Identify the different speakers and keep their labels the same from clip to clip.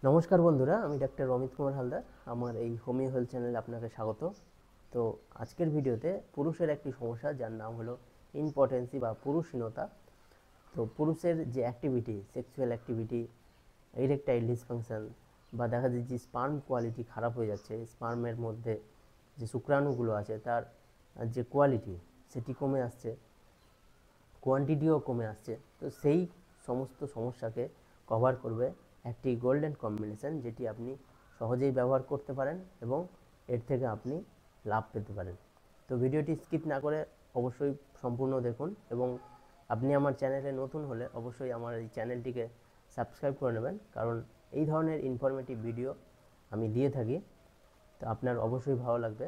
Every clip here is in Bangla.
Speaker 1: নমস্কার বন্ধুরা, আমি ডাক্তার অমিত কুমার হালদার। আমার এই হোমিও হেলথ চ্যানেলে আপনাকে স্বাগত। তো আজকের ভিডিওতে পুরুষের একটি সমস্যা যার নাম হলো ইম্পটেন্সি বা পুরুষহীনতা। তো পুরুষের যে activity, sexual activity, erectile dysfunction বা দেখা যায় যে স্পার্ম কোয়ালিটি খারাপ হয়ে যাচ্ছে, স্পার্মের মধ্যে যে শুক্রাণুগুলো আছে তার যে কোয়ালিটি সেটি কমে আসছে, কোয়ান্টিটিও কমে আসছে। তো সেই সমস্ত সমস্যাকে কভার করবে একটি গোল্ডেন কম্বিনেশন, যেটি আপনি সহজেই ব্যবহার করতে পারেন এবং এর থেকে আপনি লাভ পেতে পারেন। তো ভিডিওটি স্কিপ না করে অবশ্যই সম্পূর্ণ দেখুন, এবং আপনি আমার চ্যানেলে নতুন হলে অবশ্যই আমার এই চ্যানেলটিকে সাবস্ক্রাইব করে নেবেন, কারণ এই ধরনের ইনফরমেটিভ ভিডিও আমি দিয়ে থাকি। তো আপনার অবশ্যই ভালো লাগবে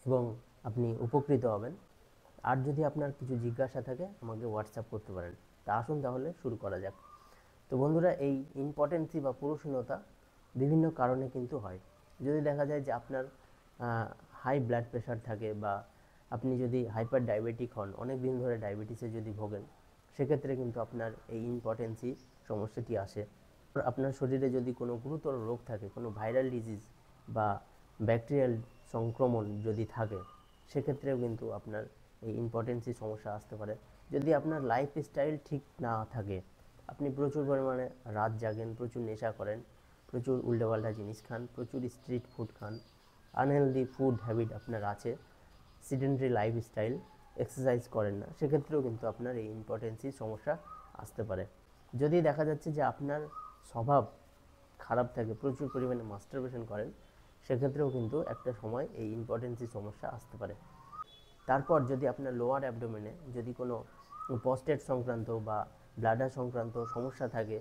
Speaker 1: এবং আপনি উপকৃত হবেন। আর যদি আপনার কিছু জিজ্ঞাসা থাকে আমাকে হোয়াটসঅ্যাপ করতে পারেন। তা আসুন তাহলে শুরু করা যাক। তো বন্ধুরা, এই ইম্পটেন্সি বা পুরুষহীনতা বিভিন্ন কারণে কিন্তু হয়। যদি দেখা যায় যে আপনার হাই ব্লাড প্রেশার থাকে, বা আপনি যদি হাইপার ডায়াবেটিক হন, অনেক দিন ধরে ডায়াবেটিসে যদি ভোগেন, সেক্ষেত্রে কিন্তু আপনার এই ইম্পটেন্সি সমস্যাটি আসে। আপনার শরীরে যদি কোনো গুরুতর রোগ থাকে, কোনো ভাইরাল ডিজিজ বা ব্যাকটেরিয়াল সংক্রমণ যদি থাকে, সেক্ষেত্রেও কিন্তু আপনার এই ইম্পটেন্সি সমস্যা আসতে পারে। যদি আপনার লাইফস্টাইল ঠিক না থাকে, আপনি প্রচুর পরিমাণে রাত জাগেন, প্রচুর নেশা করেন, প্রচুর উল্টোপাল্টা জিনিস খান, প্রচুর স্ট্রিট ফুড খান, আনহেলদি ফুড হ্যাবিট আপনার আছে, সিডেন্টারি লাইফস্টাইল, এক্সারসাইজ করেন না, সেক্ষেত্রেও কিন্তু আপনার এই ইম্পটেন্সির সমস্যা আসতে পারে। যদি দেখা যাচ্ছে যে আপনার স্বভাব খারাপ থাকে, প্রচুর পরিমাণে মাস্টারবেশন করেন, সেক্ষেত্রেও কিন্তু একটা সময় এই ইম্পটেন্সির সমস্যা আসতে পারে। তারপর যদি আপনার লোয়ার অ্যাবডোমেনে যদি কোনো প্রস্টেট সংক্রান্ত বা ব্লাডার সংক্রান্ত সমস্যা থাকে,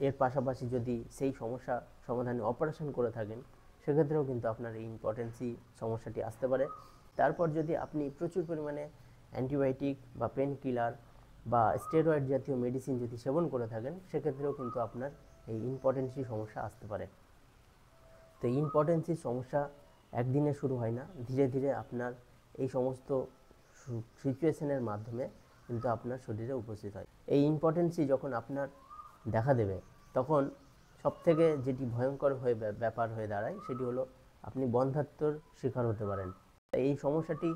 Speaker 1: এর পাশাপাশি যদি সেই সমস্যা সমাধানে অপারেশন করে থাকেন, সেক্ষেত্রেও কিন্তু আপনার এই ইম্পটেন্সি সমস্যাটি আসতে পারে। তারপর যদি আপনি প্রচুর পরিমাণে অ্যান্টিবায়োটিক বা পেন কিলার বা স্টেরয়েড জাতীয় মেডিসিন যদি সেবন করে থাকেন, সেক্ষেত্রেও কিন্তু আপনার এই ইম্পটেন্সি সমস্যা আসতে পারে। তো ইম্পটেন্সির সমস্যা একদিনে শুরু হয় না, ধীরে ধীরে আপনার এই সমস্ত সিচুয়েশনের মাধ্যমে কিন্তু আপনার শরীরে উপস্থিত হয়। এই ইম্পটেন্সি যখন আপনার দেখা দেবে, তখন সবথেকে যেটি ভয়ঙ্কর ব্যাপার হয়ে দাঁড়ায়, সেটি হলো আপনি বন্ধ্যাত্বর শিকার হতে পারেন। এই সমস্যাটি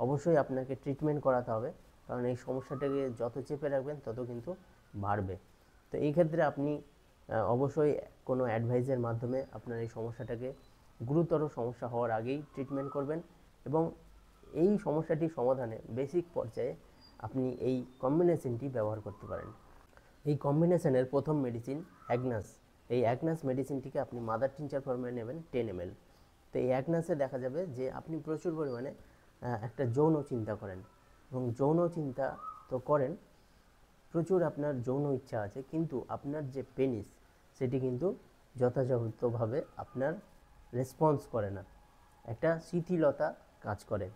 Speaker 1: অবশ্যই আপনাকে ট্রিটমেন্ট করাতে হবে, কারণ এই সমস্যাটাকে যত চেপে রাখবেন তত কিন্তু বাড়বে। তো এই ক্ষেত্রে আপনি অবশ্যই কোনো অ্যাডভাইসের মাধ্যমে আপনার এই সমস্যাটাকে গুরুতর সমস্যা হওয়ার আগেই ট্রিটমেন্ট করবেন, এবং এই সমস্যাটি সমাধানে বেসিক পর্যায়ে আপনি এই কম্বিনেশনটি ব্যবহার করতে পারেন। এই কম্বিনেশনের প্রথম মেডিসিন অ্যাগনাস। এই অ্যাগনাস মেডিসিনটিকে আপনি মাদার টিনচার ফর্মে নেবেন 10 ml। তো এই অ্যাগনাসে দেখা যাবে যে আপনি প্রচুর পরিমাণে একটা যৌন চিন্তা করেন, এবং যৌন চিন্তা তো করেন, প্রচুর আপনার যৌন ইচ্ছা আছে, কিন্তু আপনার যে পেনিস সেটি কিন্তু যথাযথভাবে আপনার রেসপন্স করে না, একটা শিথিলতা কাজ করে।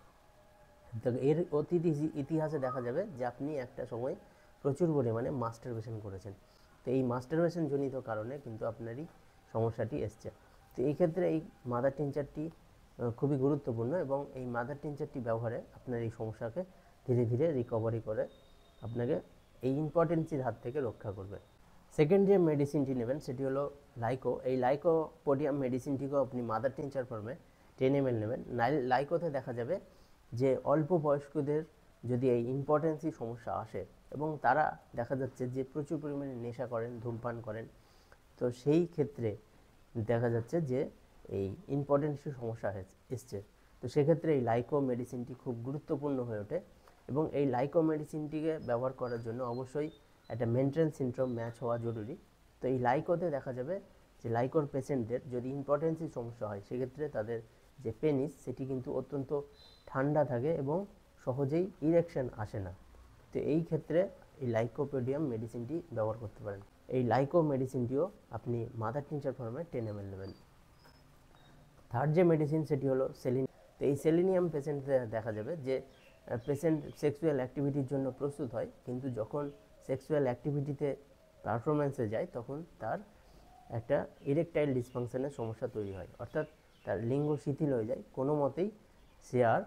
Speaker 1: তো এর অতীত ইতিহাসে দেখা যাবে যে আপনি একটা সময় প্রচুর পরিমাণে মাস্টারবেশন করেছেন। তো এই মাস্টারবেশন জনিত কারণে কিন্তু আপনারই সমস্যাটি এসছে। তো এই ক্ষেত্রে এই মাদার টিনচারটি খুবই গুরুত্বপূর্ণ, এবং এই মাদার টিনচারটি ব্যবহারে আপনার এই সমস্যাকে ধীরে ধীরে রিকভারি করে আপনাকে এই ইম্পটেন্সির হাত থেকে রক্ষা করবে। সেকেন্ড যে মেডিসিনটি নেবেন সেটি হলো লাইকো। এই লাইকোপোডিয়াম মেডিসিনটিকেও আপনি মাদার টিনচার ফর্মে 10 ml নেবেন। লাইকোতে দেখা যাবে যে অল্প বয়স্কদের যদি এই ইম্পটেন্সি সমস্যা আসে, এবং তারা দেখা যাচ্ছে যে প্রচুর পরিমাণে নেশা করেন, ধূমপান করেন, তো সেই ক্ষেত্রে দেখা যাচ্ছে যে এই ইম্পটেন্সি সমস্যা এসছে। তো সেক্ষেত্রে এই লাইকো মেডিসিনটি খুব গুরুত্বপূর্ণ হয়ে ওঠে, এবং এই লাইকো মেডিসিনটিকে ব্যবহার করার জন্য অবশ্যই একটা মেন্টাল সিনড্রোম ম্যাচ হওয়া জরুরি। তো এই লাইকোতে দেখা যাবে যে লাইকোর পেশেন্টদের যদি ইম্পটেন্সি সমস্যা হয়, সেক্ষেত্রে তাদের যে পেনিস সেটি কিন্তু অত্যন্ত ঠান্ডা থাকে এবং সহজেই ইরেকশন আসে না। তো এই ক্ষেত্রে এই লাইকোপোডিয়াম মেডিসিনটি ব্যবহার করতে পারেন। এই লাইকো মেডিসিনটিও আপনি মাদার টিনচার ফর্মে 10 ml নেবেন। থার্ড যে মেডিসিন সেটি হলো সেলিনিয়াম। তো এই সেলিনিয়াম পেশেন্টদের দেখা যাবে যে পেশেন্ট সেক্সুয়াল অ্যাক্টিভিটির জন্য প্রস্তুত হয়, কিন্তু যখন সেক্সুয়াল অ্যাক্টিভিটিতে পারফরমেন্সে যায়, তখন তার একটা ইরেকটাইল ডিসফাংশনের সমস্যা তৈরি হয়, অর্থাৎ তার লিঙ্গ শিথিল হয়ে যায়, কোনো মতেই সে আর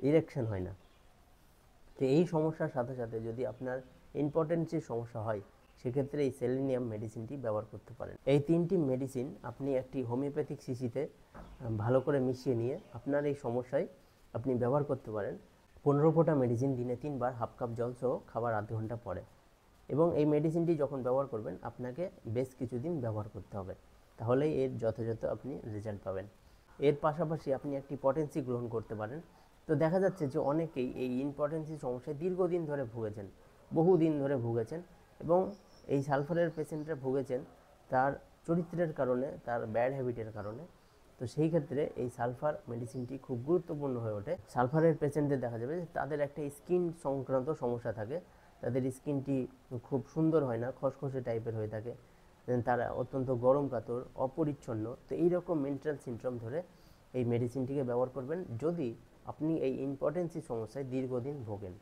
Speaker 1: ইরেকশন হয় না। তো এই সমস্যার সাথে সাথে যদি আপনার ইম্পটেন্সির সমস্যা হয়, সেক্ষেত্রে এই সেলেনিয়াম মেডিসিনটি ব্যবহার করতে পারেন। এই 3টি মেডিসিন আপনি একটি হোমিওপ্যাথিক শিশিতে ভালো করে মিশিয়ে নিয়ে আপনার এই সমস্যায় আপনি ব্যবহার করতে পারেন। 15 ফোঁটা মেডিসিন দিনে 3 বার হাফ কাপ জল সহ খাবার আধ ঘন্টা পরে। এবং এই মেডিসিনটি যখন ব্যবহার করবেন আপনাকে বেশ কিছুদিন ব্যবহার করতে হবে, তাহলেই এর যথাযথ আপনি রেজাল্ট পাবেন। এর পাশাপাশি আপনি একটি পটেন্সি গ্রহণ করতে পারেন। তো দেখা যাচ্ছে যে অনেকেই এই ইম্পটেন্সি সমস্যায় দীর্ঘদিন ধরে ভুগেছেন, বহুদিন ধরে ভুগেছেন, এবং এই সালফারের পেশেন্টরা ভুগেছেন তার চরিত্রের কারণে, তার ব্যাড হ্যাবিটের কারণে। তো সেই ক্ষেত্রে এই সালফার মেডিসিনটি খুব গুরুত্বপূর্ণ হয়ে ওঠে। সালফারের পেশেন্টদের দেখা যাবে যে তাদের একটা স্কিন সংক্রান্ত সমস্যা থাকে, তাদের স্কিনটি খুব সুন্দর হয় না, খসখসে টাইপের হয়ে থাকে, তারা অত্যন্ত গরম কাতর, অপরিচ্ছন্ন। তো এইরকম মেন্টাল সিনড্রোম ধরে এই মেডিসিনটিকে ব্যবহার করবেন যদি আপনি এই ইম্পটেন্সি সমস্যায় দীর্ঘদিন ভোগেন।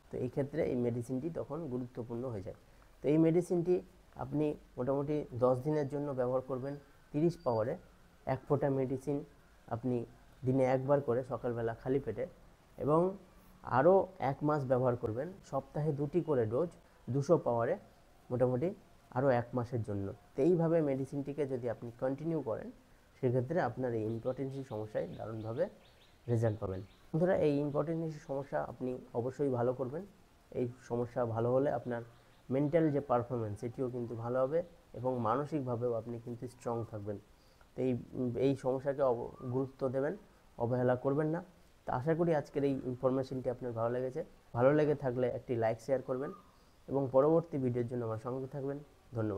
Speaker 1: তো এই ক্ষেত্রে এই মেডিসিনটি তখন গুরুত্বপূর্ণ হয়ে যায়। তো এই মেডিসিনটি আপনি মোটামুটি 10 দিনের জন্য ব্যবহার করবেন 30 পাওয়ারে। 1 ফোঁটা মেডিসিন আপনি দিনে একবার করে সকালবেলা খালি পেটে, এবং আরও 1 মাস ব্যবহার করবেন সপ্তাহে 2টি করে ডোজ 200 পাওয়ারে, মোটামুটি আরও 1 মাসের জন্য। তো এইভাবে মেডিসিনটিকে যদি আপনি কন্টিনিউ করেন সেক্ষেত্রে আপনার এই ইম্পটেন্সি সমস্যায় দারুণভাবে রেজাল্ট পাবেন। বন্ধুরা, এই ইম্পটেন্সি সমস্যা আপনি অবশ্যই ভালো করবেন। এই সমস্যা ভালো হলে আপনার মেন্টাল যে পারফরমেন্স সেটিও কিন্তু ভালো হবে, এবং মানসিকভাবেও আপনি কিন্তু স্ট্রং থাকবেন। তো এই সমস্যাকে গুরুত্ব দেবেন, অবহেলা করবেন না। তো আশা করি আজকের এই ইনফরমেশনটি আপনার ভালো লেগেছে। ভালো লেগে থাকলে একটি লাইক শেয়ার করবেন, এবং পরবর্তী ভিডিওর জন্য আমার সঙ্গে থাকবেন। ধন্যবাদ।